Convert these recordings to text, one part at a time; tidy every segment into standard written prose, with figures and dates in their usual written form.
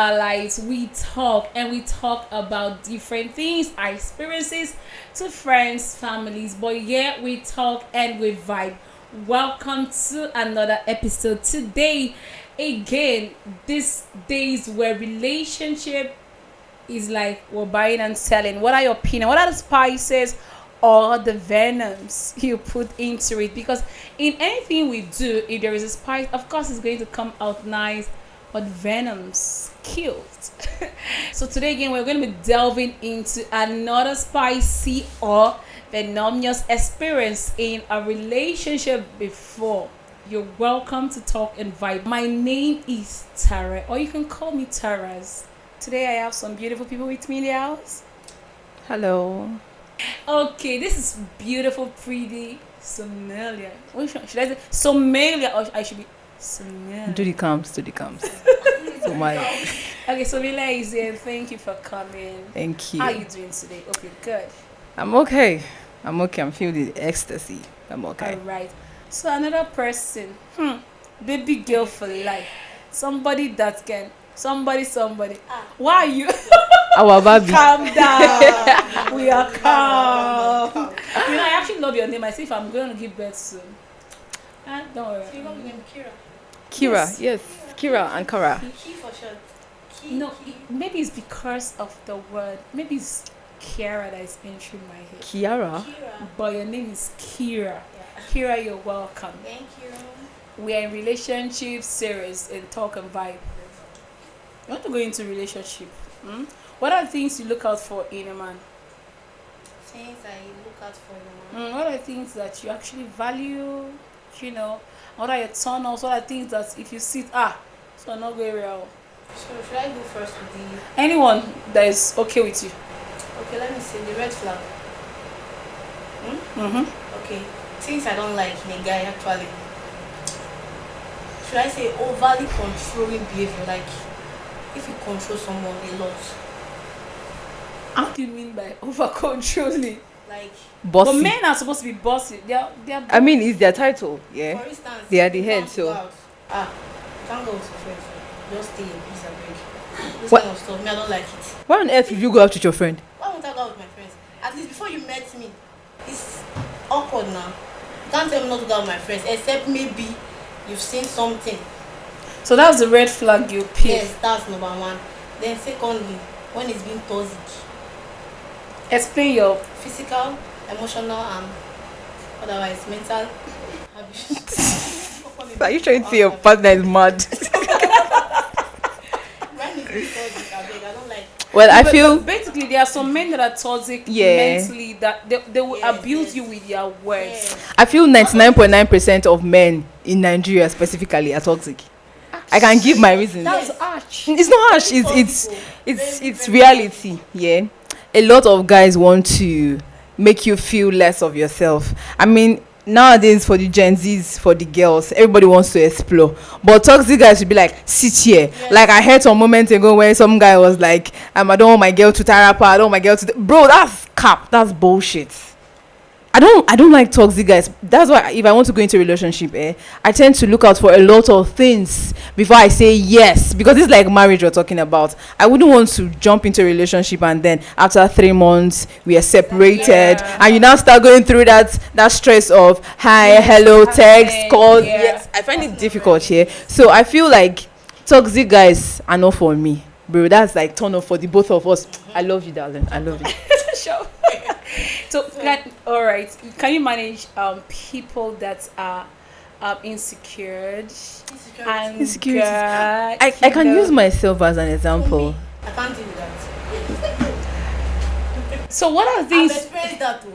our lives, we talk and we talk about different things, our experiences to friends, families, but yeah, we talk and we vibe. Welcome to another episode. Today, again, these days where relationship is like we're buying and selling. What are your opinion? What are the spices or the venoms you put into it? Because in anything we do, if there is a spice, of course it's going to come out nice, but venoms kills. So today again we're going to be delving into another spicy or venomous experience in a relationship before. You're welcome to talk and vibe. My name is Tara, or you can call me Taras. Today I have some beautiful people with me in the house. Hello. Okay, this is beautiful, pretty Somalia. Should I say Somalia or I should be Somalia? Do the comes. Somalia. Okay, Somalia is here. Thank you for coming. Thank you. How are you doing today? Okay, good. I'm okay. I'm feeling the ecstasy. I'm okay. All right. So another person, baby girl for life. Somebody that can. Somebody. Why are you? Our baby. Calm down. We are calm. I actually love your name. I see if I'm going to give birth soon. Don't worry. So you love name Kira. Yes. Kira and Kara. Key for short. No, maybe it's because of the word. Maybe it's Kiara that is entering my head. Kiara. But your name is Kira. Yeah. Kira, you're welcome. Thank you. We are in relationship series and talk and vibe. You want to go into relationship? What are the things you look out for in a man? Things I look out for in a man. What are the things that you actually value? What are your turn-offs? What are things that if you sit, so not very well? So should I go first with the... Anyone that is okay with you. Okay, let me see. The red flag. Okay. Things I don't like in a guy actually. Should I say overly controlling behavior? Like if you control someone a lot. How do you mean by over controlling? Like Bossy. But men are supposed to be bossy. They're I mean, it's their title. Yeah. for instance, They are the you head, can't so- go out. You can't go with your friends. Just stay in peace and break. This What? kind of stuff. Me, I don't like it. Why on earth would you go out with your friend? Why won't I go out with my friends? At least before you met me, it's awkward now. You can't tell me not to go out with my friends, except maybe you've seen something. So that's the red flag you pick. Yes, that's number one. Then secondly, when it's being toxic, Explain your physical, emotional, and otherwise mental habits. Are you trying to say your partner is mad? When it's being toxic, I don't like. Well, I But feel basically there are some men that are toxic Yeah. mentally that they will Yes, abuse yes. you with their words. Yeah. I feel 99.9% of men in Nigeria specifically are toxic. I can give my reasons. That's arch. It's not harsh. It's reality. Yeah, a lot of guys want to make you feel less of yourself. I mean, nowadays for the Gen Zs, for the girls, everybody wants to explore. But toxic guys should be like, sit here. Yes. Like I heard some moments ago where some guy was like, I don't want my girl to tie up. I don't want my girl to. Bro, that's cap. That's bullshit. I don't like toxic guys. That's why if I want to go into a relationship, I tend to look out for a lot of things before I say yes. Because it's like marriage we're talking about. I wouldn't want to jump into a relationship and then after 3 months we are separated and you now start going through that stress of hi, hello, text, call. Yeah. Yes, I find it difficult here. So I feel like toxic guys are not for me. Bro, that's like turn off for the both of us. I love you, darling. I love you. Sure. So all right, can you manage people that are insecure and Insecurities. I can use myself as an example. I can't deal with that. So what are I've these experienced that too.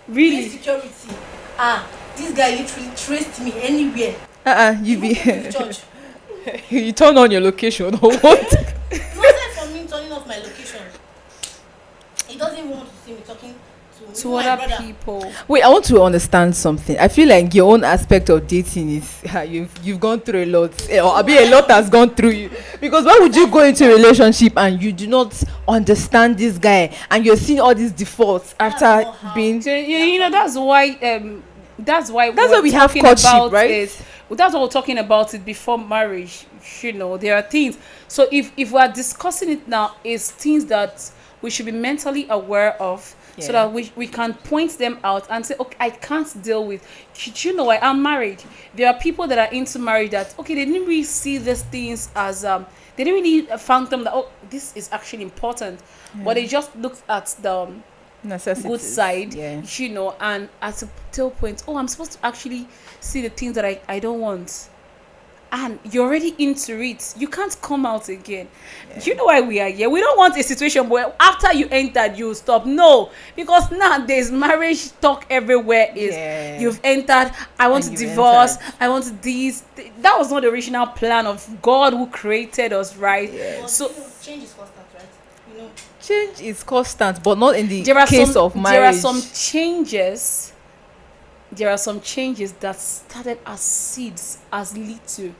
really? Insecurity. This guy literally traced me anywhere. You be Even to church. you turn on your location or what? It's not like for me turning off my location. He doesn't even want to see me talking to To my other brother. people. Wait, I want to understand something. I feel like your own aspect of dating is you've gone through a lot, or I mean a lot has gone through you. Because why would you go into a relationship and you do not understand this guy and you're seeing all these defaults after not how- being? So, that's why That's why we have courtship, right? that's what we're talking about it before marriage. There are things. So if we are discussing it now, it's things that we should be mentally aware of, so that we can point them out and say, okay, I can't deal with. I am married. There are people that are into marriage that, okay, they didn't really see these things as they didn't really fathom that, oh, this is actually important, but they just looked at the good side, and at a tail point, oh, I'm supposed to actually see the things that I don't want, and you're already into it. You can't come out again. Do you know why we are here? We don't want a situation where after you entered you stop. No, because nowadays marriage talk everywhere is you've entered, I want to divorce, I want this. That was not the original plan of God who created us, right? So change is constant, right? Change is constant, but not in the case of marriage. There are some changes that started as seeds, as little.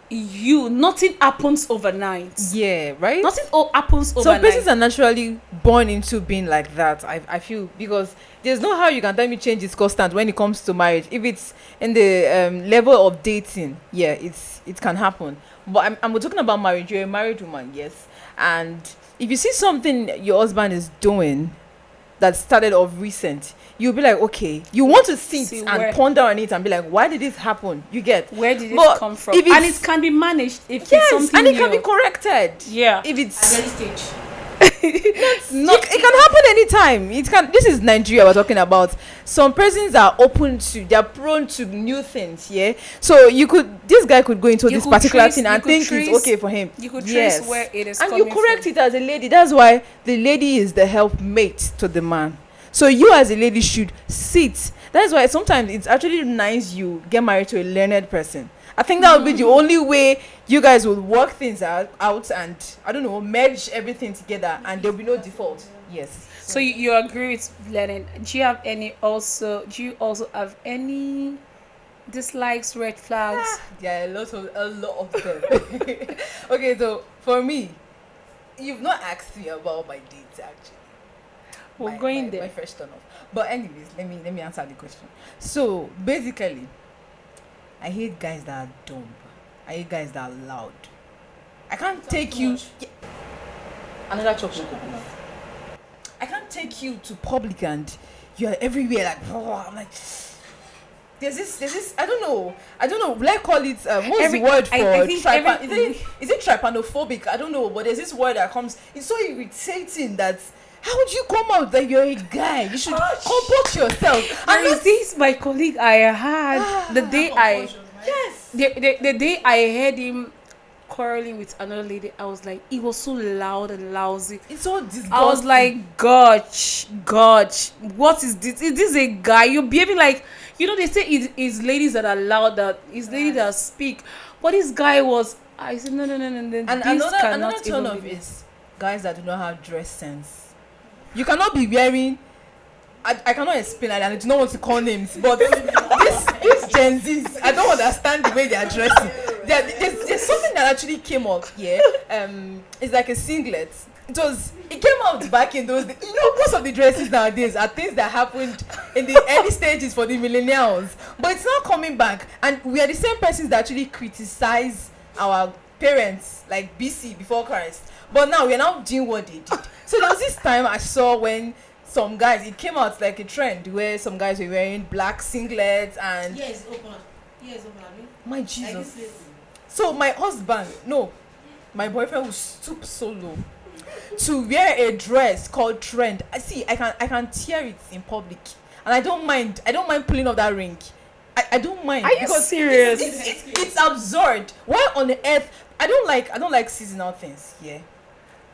Nothing happens overnight. Yeah, right? Nothing happens overnight. Some persons are naturally born into being like that, I feel, because there's no how you can tell me change is constant when it comes to marriage. If it's in the level of dating, it can happen. But I'm talking about marriage. You're a married woman, yes. And if you see something your husband is doing that started off recent, you'll be like, okay, you want to sit and ponder on it and be like, why did this happen? You get, where did it come from? And it can be managed if it's something and it new. can be corrected. If it's at early stage. It can happen anytime. This is Nigeria we're talking about. Some persons are they're prone to new things. So this guy could go into this particular thing and think it's okay for him. You could trace where it is coming and you correct it as a lady. That's why the lady is the helpmate to the man. So you as a lady should sit. That's why sometimes it's actually nice you get married to a learned person. I think that would be the only way you guys will work things out and, I don't know, merge everything together and there'll be no default. Yes. So you agree with learning. Do you also have any dislikes, red flags? Yeah, a lot of them. Okay, so for me, you've not asked me about my dates actually. We're going there. My first turn off. But anyways, let me answer the question. So basically, I hate guys that are dumb. I hate guys that are loud. I can't take you. Another chocolate. I can't take you to public and you're everywhere like. Oh, I'm like. There's this. I don't know. Will I call it? What's the word for is it trypanophobic? I don't know. But there's this word that comes. It's so irritating that. How would you come out that you're a guy? You should comport yourself. And is this my colleague I had the day the day I heard him quarreling with another lady? I was like, it was so loud and lousy. It's so disgusting. I was like, gosh, what is this? Is this a guy? You're behaving like, they say it's ladies that are loud, that it's ladies that speak. But this guy was. I said no. And another turn off is guys that do not have dress sense. You cannot be wearing. I cannot explain. I do not want to call names, but this Gen Zs, I don't understand the way they are dressing. There's something that actually came up here. It's like a singlet. It came out back in those days. Most of the dresses nowadays are things that happened in the early stages for the millennials, but it's not coming back. And we are the same persons that actually criticize our parents, like BC, before Christ. But now we are now doing what they did. So there was this time I saw when some guys, it came out like a trend where some guys were wearing black singlets and. Yes, open. My Jesus. So my my boyfriend will stoop so low to wear a dress called trend. I can tear it in public, and I don't mind pulling off that ring. I don't mind. Are you serious? It's absurd. Why on earth? I don't like seasonal things. Yeah.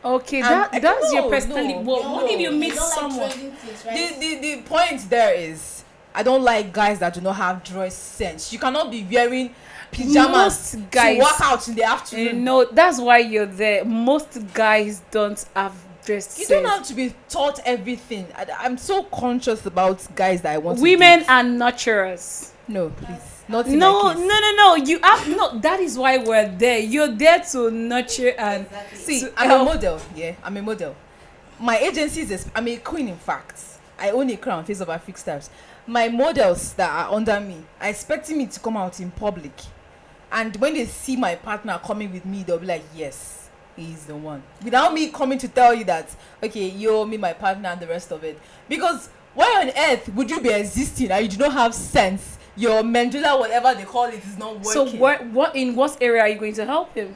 Okay, that's your personality. What if you meet someone? Things, right? The point there is, I don't like guys that do not have dress sense. You cannot be wearing pajamas to work out in the afternoon. No, that's why you're there. Most guys don't have dress sense. You don't have to be taught everything. I'm so conscious about guys that I want Women to are nurturers. No, please. Not in no. You have no. That is why we're there. You're there to nurture and exactly. See. I'm a model. Yeah, I'm a model. My agency is. I'm a queen, in fact. I own a crown, face of African stars. My models that are under me are expecting me to come out in public. And when they see my partner coming with me, they'll be like, yes, he's the one. Without me coming to tell you that, okay, you, me, my partner, and the rest of it. Because why on earth would you be existing and you do not have sense? Your medulla, whatever they call it, is not working. So in what area are you going to help him?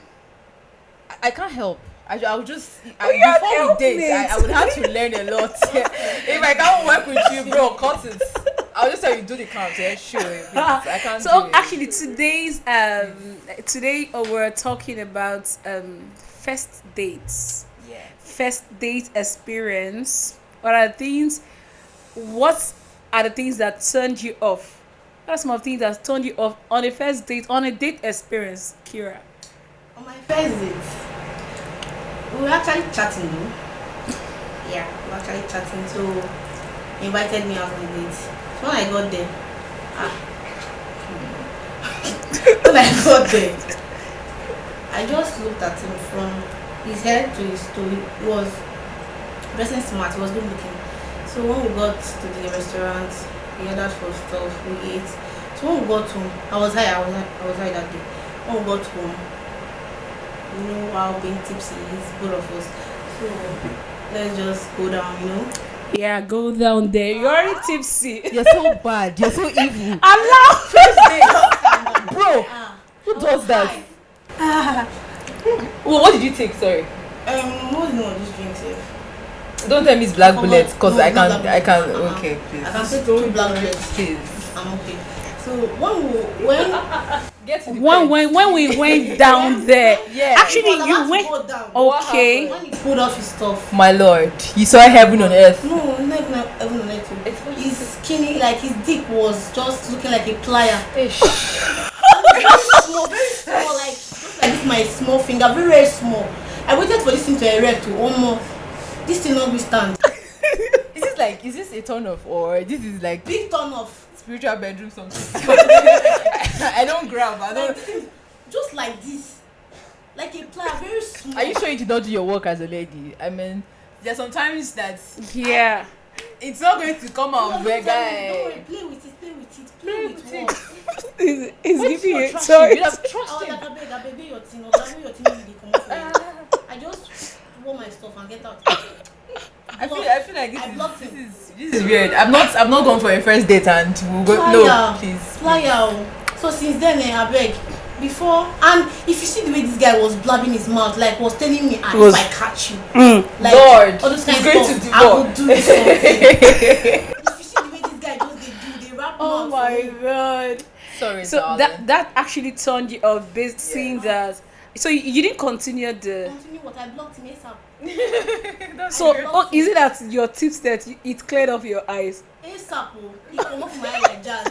I can't help. I would just you before we help date, me. I would have to learn a lot. If I can't work with you, bro, cut it. I'll just tell you do the count. Yeah, sure. I can't. So do it. actually, today we're talking about first dates. Yeah. First date experience. What are the things that turned you off? What are some of the things that turned you off on a first date, on a date experience, Kira? On my first date, we were actually chatting though. Yeah, we were actually chatting, so he invited me out on a date. So when I got there, I just looked at him from his head to his toe. He was dressing smart, he was good looking. So when we got to the restaurant, we ordered for stuff, we ate. So when we got home, I was high that day. When we got home, you know how being tipsy is, both of us. So let's just go down, you know. Yeah, go down there. You're already tipsy. You're so bad. You're so evil. Allah! Bro, who does that? Well, what did you take? Sorry. What's the name of this drink, safe? Don't tell me it's black bullets, because No, I it's not can't. black I can't. bullet. Okay, I please. can take 2 black bullets. Please. I'm okay. So Get to the when point. we went down there, Yeah. actually when you went. Okay. when he pulled off his stuff. My lord, you saw heaven on earth. No, not even heaven on earth. His skinny, like his dick was just looking like a plier. Very small, like this my small finger, very, very small. I waited for this thing to erect to one more. This thing not be stand. Is this a turn off or this is like Big turn off. spiritual bedroom something? I don't grab. I don't. Like, just like this, like a plier, very small. Are you sure you did not do your work as a lady? I mean, there's sometimes that Yeah. it's not going to come out where Don't guy. worry, play with it. Play with what? It's giving you You choice. have I trust was him. like, I beg your thing, or beg your thing, you come for you. I just want my stuff and get out. I feel like I blocked him. this is weird. I'm not going for a first date and we'll go. No, please. Flyer. So since then, I beg. Before, and if you see the way this guy was blabbing his mouth, like was telling me, if I catch you, like Lord, all those kind he's of going stuff, to do I will do something. If you see the way this guy just they rap Oh mouth my for me. god. Sorry, So darling. that actually turned you off, seeing that. So you didn't continue the. Continue what I blocked him ASAP. So is it that your tips that it cleared off your eyes? ASAP, he come off my eye like jazz.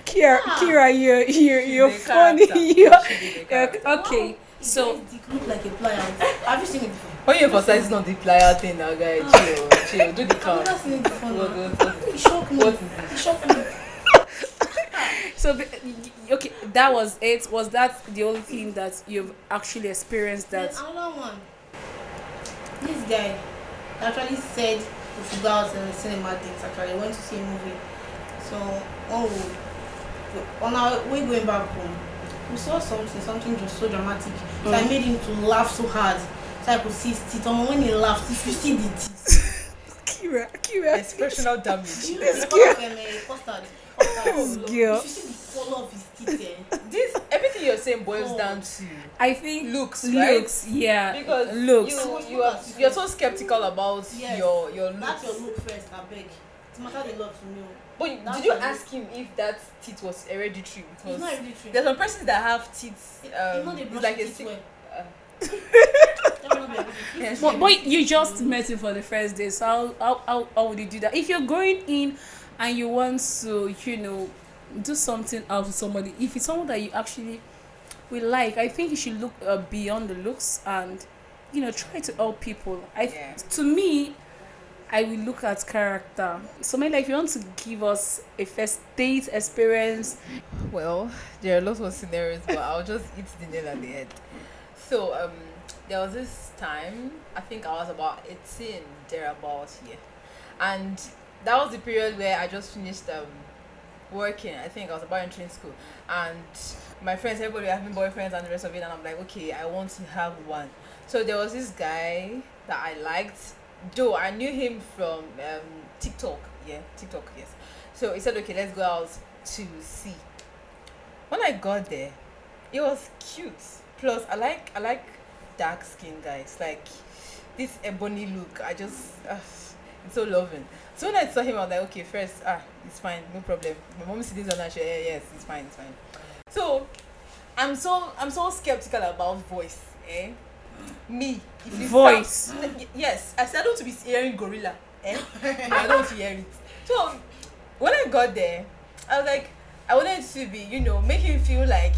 Kira, you're She's a funny. character. She's a character. Okay. Wow, So his dick look like a plier. Have you seen it before? When you emphasize on the plier thing now, guys, chill, do the I've count. never seen it before. What Now. is He shocked me. What is He shocked me. okay, that was it. Was that the only thing that you've actually experienced that? There's another one. This guy actually said we should go out and cinema dates. Actually, went to see a movie. So on our way going back home, we saw something just so dramatic. So I made him to laugh so hard, so I could see his teeth. And when he laughed, if you see the teeth, Kira. expressional damage? you know the color of custard. Girl. If you see the color of his teeth, This everything you're saying boils down to I think looks, right? yeah. Because looks. you're so skeptical about Yes. your that's looks. your look first. I beg. It's matter the love to me. But That's did you your ask him if that teeth was hereditary? It's Because not hereditary. there's some persons that have teeth. You know they It's brush like their a teeth sick. well. Uh, That will not be hereditary. Yes. But you just met him for the first day, so how would you do that? If you're going in and you want to, do something out with somebody, if it's someone that you actually will like, I think you should look beyond the looks and, try to help people. Yeah. To me, I will look at character. So maybe if you want to give us a first date experience. Well, there are lots of scenarios, but I'll just eat the nail at the end. So there was this time, I think I was about 18 thereabouts, yeah. And that was the period where I just finished working. I think I was about entering school, and my friends, everybody having boyfriends and the rest of it, and I'm like, okay, I want to have one. So there was this guy that I liked. Joe, I knew him from TikTok. Yeah, TikTok. Yes. So he said, okay, let's go out to see. When I got there, it was cute. Plus, I like dark skin guys. Like this ebony look. I just it's so loving. So when I saw him, I was like, okay, first, it's fine, no problem. My mom sees this on her, yes, it's fine, it's fine. So I'm so skeptical about voice, eh? Me, if you Voice. yes, I said I don't want to be hearing gorilla, eh? I don't want to hear it. So when I got there, I was like, I wanted to be, make him feel like,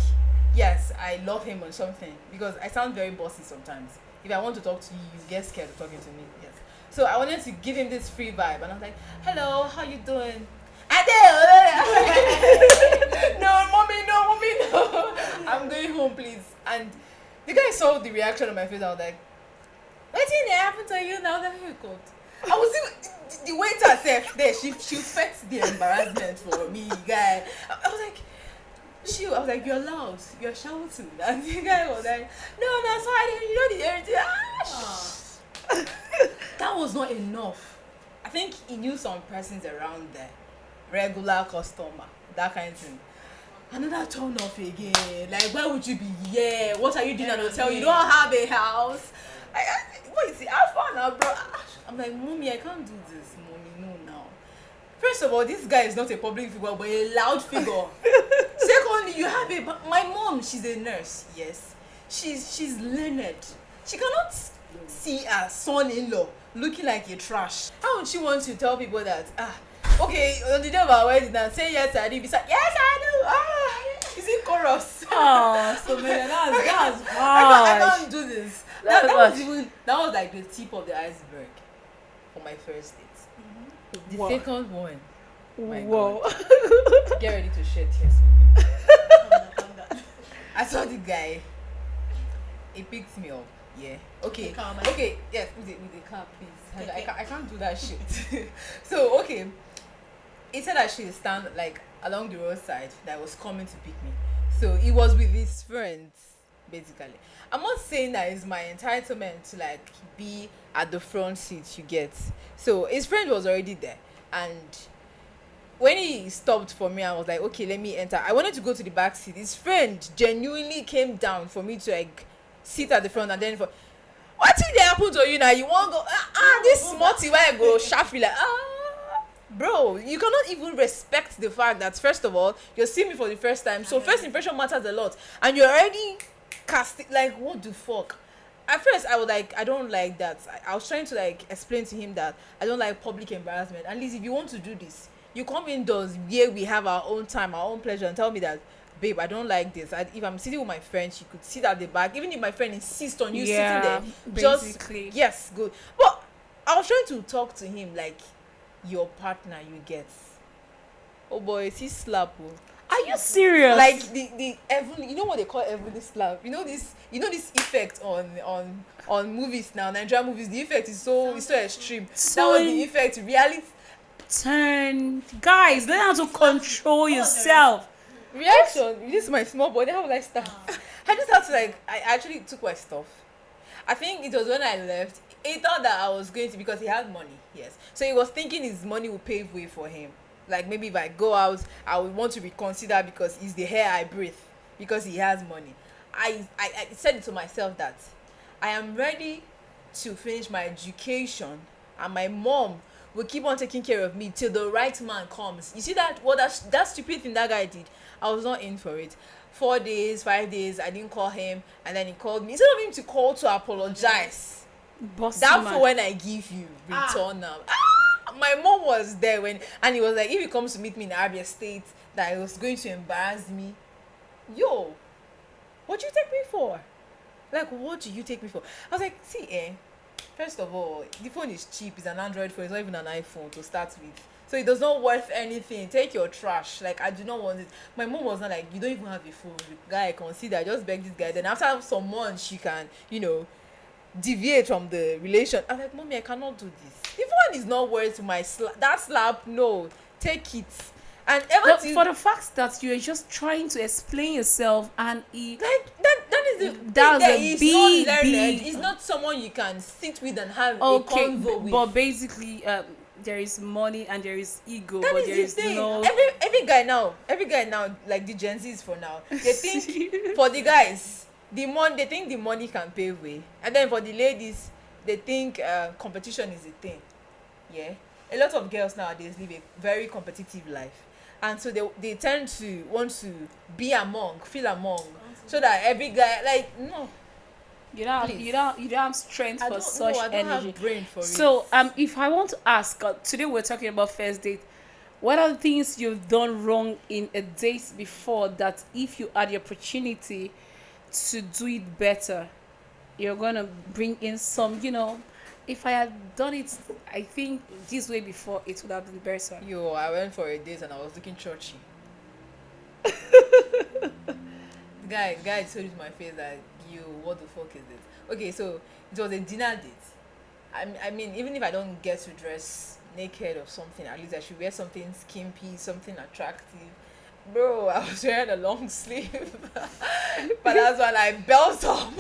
yes, I love him or something, because I sound very bossy sometimes. If I want to talk to you, you get scared of talking to me. Yes. So I wanted to give him this free vibe, and I was like, "Hello, how you doing?" No, mommy, no. I'm going home, please. And the guy saw the reaction on my face. I was like, "What did happen to you now that you got?" I was even the waiter herself there. She felt the embarrassment for me, guy. I was like. I was like, you're loud, you're shouting. And the guy was like, no, sorry, you don't need everything. That was not enough. I think he knew some persons around there, regular customer, that kind of thing. Another turn off again. Like, why would you be here? What are you doing at a hotel? You don't have a house. What is it? Have fun now, bro. I'm like, mommy, I can't do this, mommy. No, now. First of all, this guy is not a public figure, but a loud figure. Secondly, you have my mom, she's a nurse, yes. She's learned. She cannot see her son-in-law looking like a trash. How would she want to tell people that, okay, on the day of our wedding, and say yes, I did. Besides, yes, I do. Is it chorus? Oh, so man, that's I wow. can't do this. That was like the tip of the iceberg for my first date. The Wow. second one. My Whoa. God. Get ready to shed tears for me. I saw the guy. He picked me up. Yeah. Okay. Okay. Yes. With the car, please. I can't do that shit. So okay. He said I should stand like along the roadside that was coming to pick me. So he was with his friends, basically. I'm not saying that it's my entitlement to like be at the front seat, you get. So his friend was already there, and when he stopped for me, I was like, okay, let me enter. I wanted to go to the back seat. His friend genuinely came down for me to like sit at the front, and then what did they happen to you now? You won't go this smarty where I go sharp like bro, you cannot even respect the fact that first of all you're seeing me for the first time, so first impression matters a lot, and you're already casting like what the fuck. At first I was like, I don't like that. I was trying to like explain to him that I don't like public embarrassment. At least if you want to do this, you come indoors where we have our own time, our own pleasure, and tell me that, babe, I don't like this. If I'm sitting with my friend, she could sit at the back. Even if my friend insists on you sitting there, basically. just yes, good. But I was trying to talk to him like your partner, you get. Oh boy, is he slap? Are you serious? Like the heavenly, you know what they call heavenly slap? You know this effect on movies now, Nigerian movies. The effect is so extreme. So that was the effect. Reality. Turn, guys, learn how to control yourself. Reaction. This is my small body. How will I start? I just had to like. I actually took my stuff. I think it was when I left. He thought that I was going to, because he had money. Yes. So he was thinking his money would pave way for him. Like maybe if I go out, I would want to reconsider because it's the hair I breathe, because he has money. I said it to myself that I am ready to finish my education, and my mom will keep on taking care of me till the right man comes. You see that that stupid thing that guy did? I was not in for it. 4 days, 5 days, I didn't call him, and then he called me. Instead of him to call to apologize, for when I give you return now. My mom was there and he was like, if he comes to meet me in Abia State, that he was going to embarrass me. Yo, what do you take me for? Like, what do you take me for? I was like, see, first of all, the phone is cheap. It's an Android phone. It's not even an iPhone to start with. So it does not worth anything. Take your trash. Like, I do not want it. My mom was not like, you don't even have a phone. Guy, consider. Just beg this guy. Then after some months, she can, deviate from the relation. I'm like, mommy, I cannot do this. If one is not worth my that slap, no, take it. And But for the fact that you're just trying to explain yourself, and like that is the that's thing, a he's big, not learned. big. He's not someone you can sit with and have Okay, a convo with. but basically, there is money and there is ego, That but is there the is thing. no. Every guy now, like the Gen Zs for now, they think for the guys, they think the money can pay way, and then for the ladies, they think competition is a thing. Yeah, a lot of girls nowadays live a very competitive life, and so they tend to want to feel among, so that every guy, like, no. You don't have strength for such I don't energy. have brain for So it. if I want to ask, today we're talking about first date. What are the things you've done wrong in a date before that if you had the opportunity to do it better, you're gonna bring in some, if I had done it, I think this way before, it would have been better. I went for a date and I was looking churchy. guy told you to my face that, what the fuck is this? Okay, so it was a dinner date. I mean, even if I don't get to dress naked or something, at least I should wear something skimpy, something attractive. Bro, I was wearing a long sleeve. But that's when I belt up.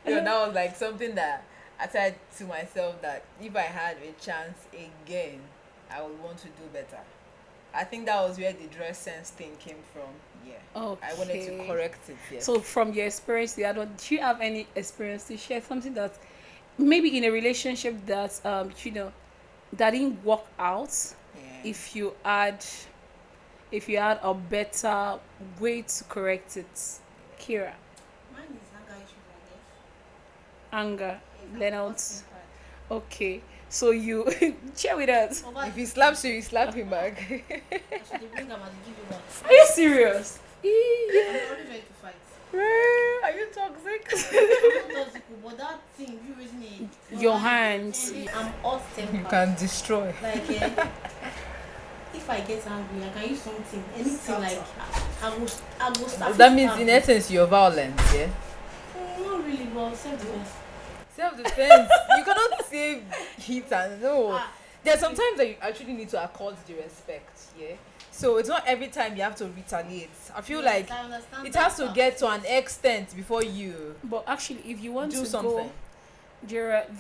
That was like something that I said to myself that if I had a chance again, I would want to do better. I think that was where the dress sense thing came from. Yeah. Okay. I wanted to correct it. Yes. So from your experience, do you have any experience to share? Something that maybe in a relationship that that didn't work out. Yeah. If you had a better way to correct it, Kira. Mine is anger issues, I guess. Anger, Yes, let I'm out. hot-tempered. Okay, so you share with us. If he slaps you slap him back. I should bring him and give you one. Are you serious? I'm always ready to fight. Are you toxic? I'm not toxic, but that thing, you raise me. Your hands. I'm hot tempered. You can destroy. Like, if I get angry, I can use something, anything like, I will start. That means in essence you're violent, yeah? Not really, but self-defense. Self-defense. You cannot say heat and no. Ah. There's sometimes that you actually need to accord the respect, yeah? So it's not every time you have to retaliate. I feel like I understand it that has to part. get to an extent before you But actually, if you want do to something. go,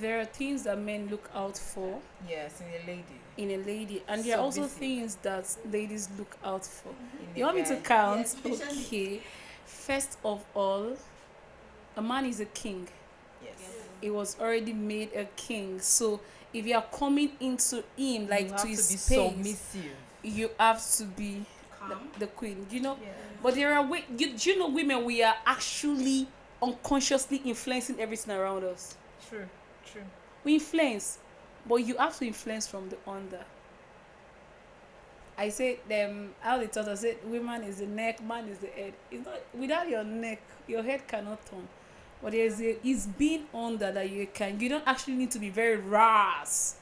there are things that men look out for Yes, in a lady. in a lady, and there are also Submissive. things that ladies look out for. In You a want me to guy. count? Yes, especially- Okay. First of all, a man is a king. Yes. He was already made a king. So if you are coming into him, like you have to to his be space, submissive. you have to be Calm. the queen. You know. Yeah. But there are do you know women, we are actually unconsciously influencing everything around us. True. We influence, but you have to influence from the under. I said how they taught us, said women is the neck, man is the head. It's not without your neck, your head cannot turn. But it's being under that you don't actually need to be very rash.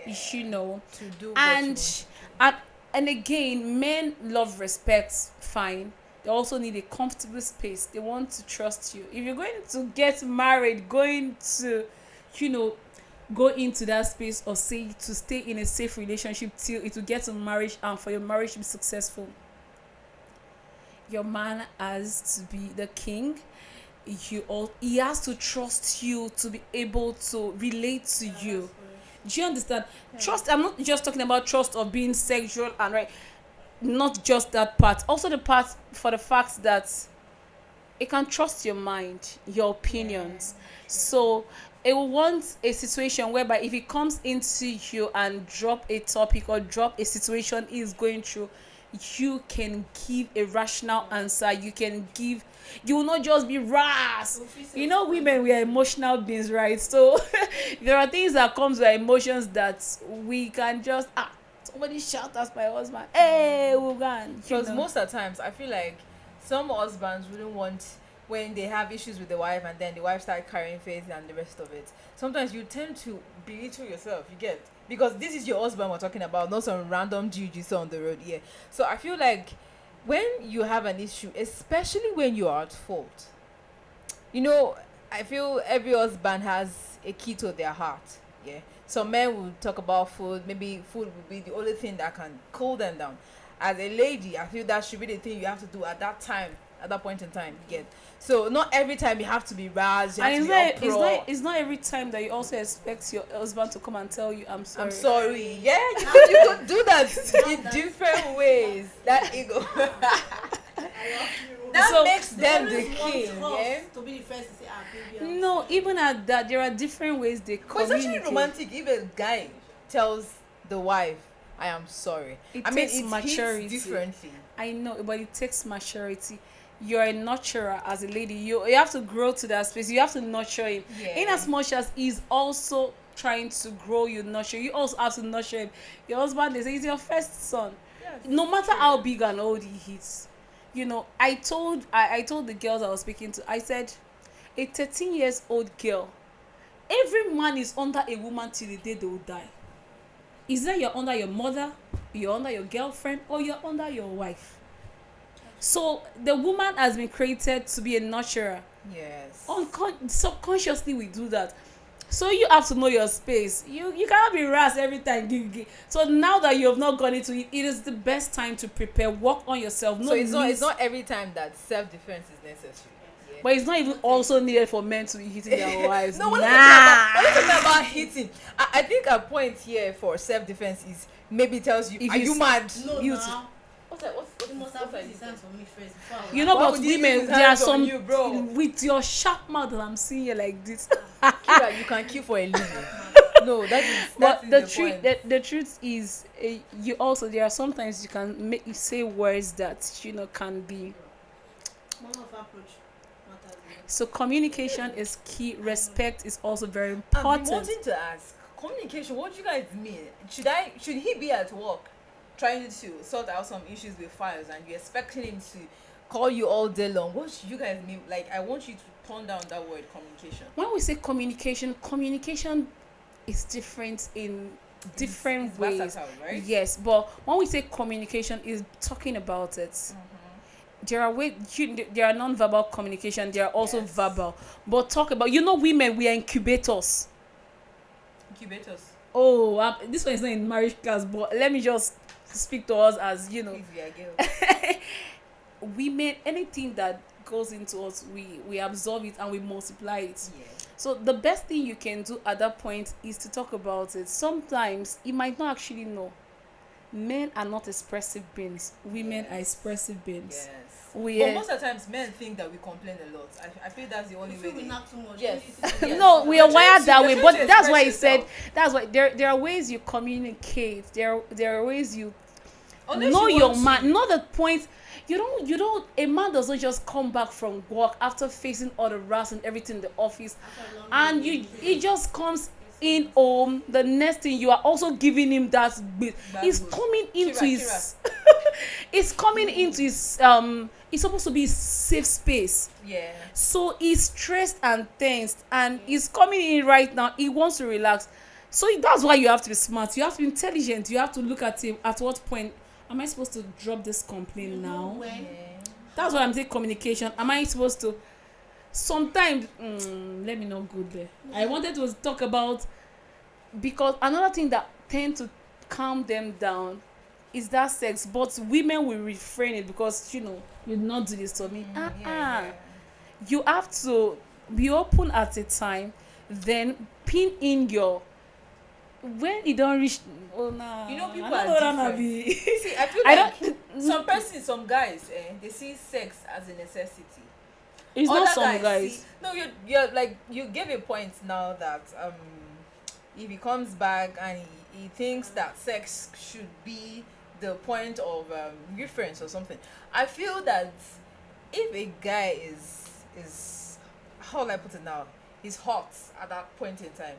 Yeah. You know. To do what you want And to and again, men love respect, fine. They also need a comfortable space. They want to trust you. If you're going to get married, going to, go into that space or say to stay in a safe relationship till it will get to marriage and for your marriage to be successful, your man has to be the king. He has to trust you to be able to relate to you. Do you understand? Yeah. Trust, I'm not just talking about trust of being sexual and right, not just that part. Also the part for the fact that it can trust your mind, your opinions. Yeah. So it will want a situation whereby if it comes into you and drop a topic or drop a situation he's going through, you can give a rational answer. You will not just be rash. Women, we are emotional beings, right? So there are things that comes with emotions that we can just somebody shout at my husband, hey, Wogan. Because most of the times I feel like some husbands wouldn't want when they have issues with the wife and then the wife starts carrying face and the rest of it. Sometimes you tend to belittle yourself, you get, because this is your husband we're talking about, not some random dude you saw on the road. Yeah. So I feel like when you have an issue, especially when you are at fault, I feel every husband has a key to their heart. Yeah. Some men will talk about food. Maybe food will be the only thing that can cool them down. As a lady, I feel that should be the thing you have to do at that time, at that point in time. Again. So not every time you have to be razzed. You have to be it's not every time that you also expect your husband to come and tell you, I'm sorry. I'm sorry. Yeah, you could do that in different ways. That ego. That So, makes them the always want king. us Yeah. to be the first to say, baby, I'm No, sorry." even at that, there are different ways they But it's communicate. actually romantic if a guy tells the wife, I am sorry. It I mean, takes it maturity. hits differently. I know, but it takes maturity. You're a nurturer as a lady. You have to grow to that space. You have to nurture him. Yeah. In as much as he's also trying to grow you, nurture. You also have to nurture him. Your husband, they say, he's your first son. Yes, No matter true. how big and old he is. You know, I told the girls I was speaking to, I said, a 13 years old girl, every man is under a woman till the day they will die. Is that you're under your mother, you're under your girlfriend, or you're under your wife? So the woman has been created to be a nurturer. Yes. Subconsciously we do that. So you have to know your space. You cannot be harassed every time. So now that you have not gone into it, it is the best time to prepare. Work on yourself. So it's not every time that self-defense is necessary. Yeah. But it's not even also needed for men to be hitting their wives. No, we're Nah. not talking about hitting. I think a point here for self-defense is maybe tells you, If are you mad? No, You now. What's that? You must have raised his hands for me first. Before I You know, Why but would he use women, his there are hands on some you, bro? with your sharp mouth that I'm seeing you like this. Killer, you can kill for a living. No, But the truth. the truth is, you also, there are sometimes you can make you say words that can be. Manner of approach matters. So communication is key. Respect is also very I've been important. wanting to ask, communication, what do you guys mean? Should he be at work trying to sort out some issues with files and you're expecting him to call you all day long? What should you guys mean? Like, I want you to turn down that word communication. When we say communication is different in different It's ways. versatile, right? Yes, but when we say communication is talking about it. There are non-verbal communication. There are also Yes. verbal. But talk about, women, we are incubators. Incubators. Oh, this one is not in marriage class, but let me just speak to us as Please, we are girls. women. Anything that goes into us, we absorb it and we multiply it. Yeah. So the best thing you can do at that point is to talk about it. Sometimes you might not actually know. Men are not expressive beings. Women are expressive beings. Yes. We But most of the times, men think that we complain a lot. I feel that's the only If way. we They, knock too much. Yes. Yes. no, we are They're wired that trying way. to But that's why he express said. yourself. That's why there are ways you communicate. There are ways you Unless know you your want to. man. Not the point. You don't. A man doesn't just come back from work after facing all the rats and everything in the office, and he just comes in home. The next thing, you are also giving him that bit. He's good. coming into Kira. his. He's coming into his. It's supposed to be safe space. Yeah. So he's stressed and tensed, and he's coming in right now. He wants to relax. So that's why you have to be smart. You have to be intelligent. You have to look at him. At what point am I supposed to drop this complaint now? When Yeah. That's what I'm saying. Communication. Am I supposed to? Sometimes, let me not go there. I wanted to talk about, because another thing that tend to calm them down is that sex. But women will refrain it because you not do this to me. Yeah. You have to be open at a time, then pin in your. When it don't reach, oh nah. You know, people I are don't know different. be. See, I feel I like some guys, they see sex as a necessity. It's Other not some guys. see, no, you're like, you gave a point now that if he comes back and he thinks that sex should be the point of reference or something. I feel that if a guy is how will I put it now? He's hot at that point in time.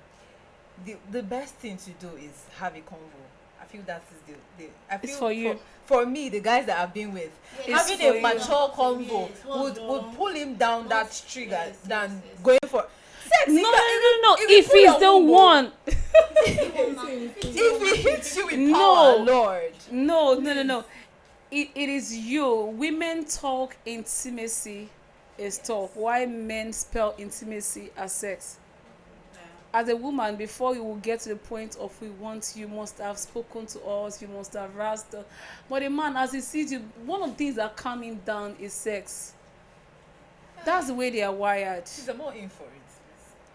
The best thing to do is have a convo. I feel that is the I feel It's for you. For me, the guys that I've been with, Yeah, it's having for a you. mature convo Yes, what's would wrong? pull him down that Yes, trigger yes, than yes. going for sex. No. If If you he's pull the your womb, one, if he hits you with No. power, Lord. no. It is you. Women talk intimacy is talk. Why men spell intimacy as sex? As a woman, before you will get to the point of we want, you must have spoken to us, you must have asked us. But a man, as he sees you, one of the things that calm him down is sex. That's the way they are wired. She's more in for it.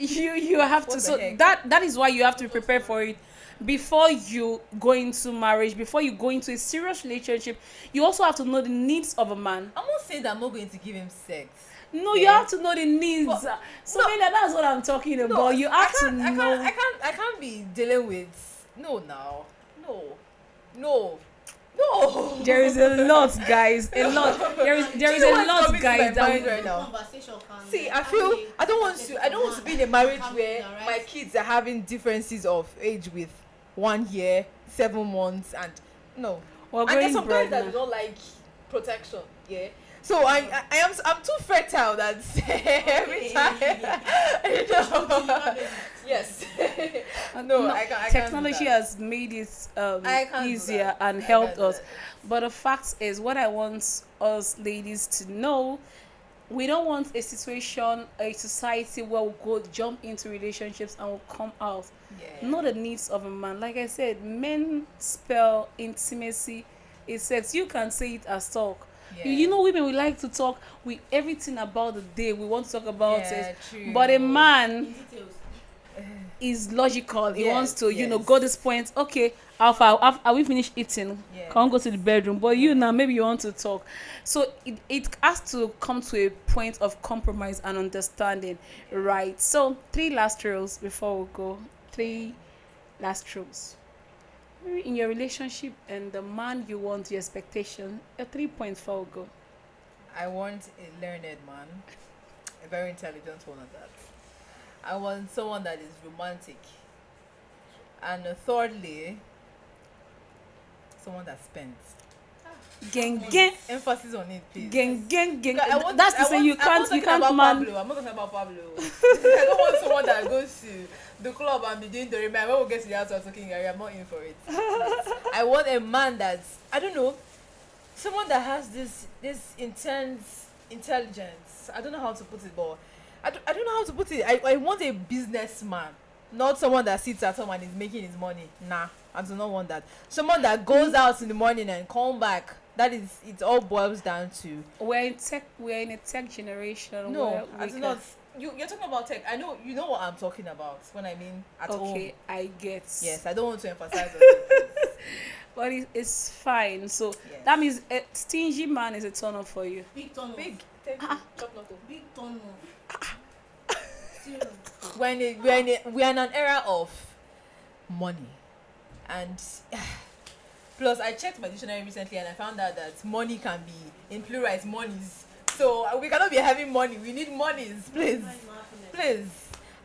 You have to, so that is why you have to be prepared for it before you go into marriage, before you go into a serious relationship. You also have to know the needs of a man. I'm not saying that I'm not going to give him sex. No, you have to know the needs. But, so maybe that's what I'm talking about. No, You have to know. I can't be dealing with no. There is a lot, guys. A lot. There is a lot, guys. Right now. See, I feel I don't want to be in a marriage where my kids are having differences of age with 1 year, 7 months, and no. We're And there's some guys that don't like protection. Yeah. So I'm too fertile that every time. Yes. No, I can't. Technology has made it easier and helped us. But the fact is, what I want us ladies to know, we don't want a situation, a society where we go jump into relationships and we'll come out. Yeah. Not the needs of a man. Like I said, men spell intimacy is sex. You can say it as talk. Yeah. You know, women, we like to talk with everything about the day. We want to talk about it. True. But a man is logical. He wants to, go this point. Okay, Alpha, are we finished eating? Yeah. Can't go to the bedroom. But you now, maybe you want to talk. So it has to come to a point of compromise and understanding, right? So 3 last rules before we go. 3 last rules. In your relationship and the man you want, your expectation, a 3 point before we go. I want a learned man, a very intelligent one at that. I want someone that is romantic. And thirdly, someone that spends. Gang. Emphasis on it, please. Gang. That's to say you can't man. Pablo. I'm not talking about Pablo. I don't want someone that goes to the club and be doing the remind. When we get to the house, we're talking. I'm not in for it. I want a man that's, I don't know, someone that has this intense intelligence. I don't know how to put it, but I don't know how to put it. I want a businessman, not someone that sits at home and is making his money. Nah, I do not want that. Someone that goes out in the morning and come back. That is, it all boils down to. We're in a tech generation. No, I do not. You're talking about tech. I know you know what I'm talking about when I mean at home. Okay, I get. Yes, I don't want to emphasize on it. But it's fine. So Yes. that means a stingy man is a turn off for you. Big turn off. Big. Thank you. Chop not off. Big turn off. Serious. We're in an era of money, and plus I checked my dictionary recently and I found out that money can be in plural is monies. So we cannot be having money. We need monies, please. Please.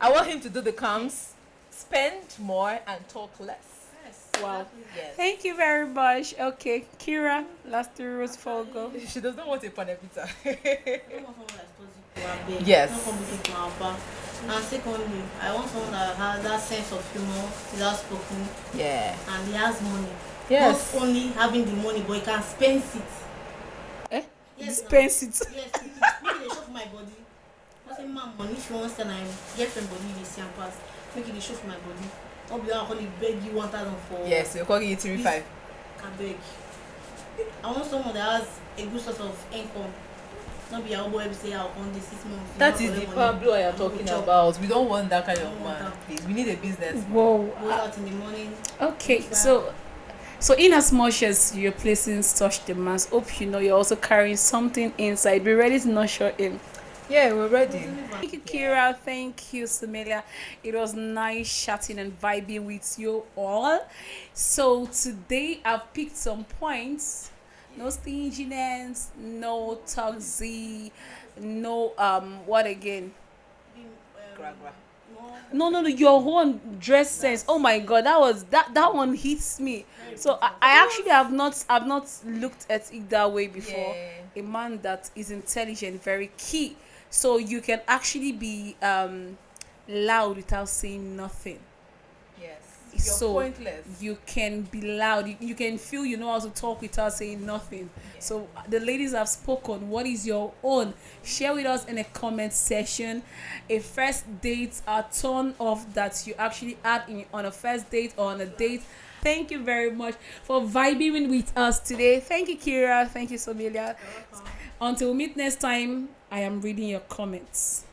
I want him to do the comes, spend more and talk less. Yes. Wow. Exactly. Yes. Thank you very much. Okay, Kira, last 3 rules before we go. She does not want a panepita. I don't want someone that's positive to our bed. Yes. Not complicated to our back. And secondly, I want someone that has that sense of humor, is outspoken, Yeah. and he has money. Yes. Not only having the money, but he can spend it. Yes, Dispense it. Yes, make it a show for my body. I say, man, money if you want to and girlfriend body you see and pass. Make it a show for my body. I'll be down calling beg you 1,000 for. Yes, you're calling it 3-5. Can beg. I want someone that has a good source of income. Not be our boy every say out on the 6 months. That is the Pablo I am talking about. We don't want that kind of want man. that. Please, we need a business. Whoa. Goes out in the morning. Okay, so in as much as your placings touch the mass, hope you know you're also carrying something inside. Be ready to nurture him. Yeah, we're ready. Thank you, Kira. Thank you, Samilia. It was nice chatting and vibing with you all. So today I've picked some points. No stinginess, no toxic, no what again? No, your own dress sense. Oh my god, that one hits me. So I actually have not looked at it that way before. Yeah. A man that is intelligent, very key. So you can actually be loud without saying nothing. Yes. so pointless. you can be loud. You can feel you know how to talk without saying nothing. So the ladies have spoken. What is your own? Share with us in a comment section. A first date, a turn off that you actually had on a first date or on a date. Thank you very much for vibing with us today. Thank you, Kira. Thank you, Somelia. Until we meet next time, I am reading your comments.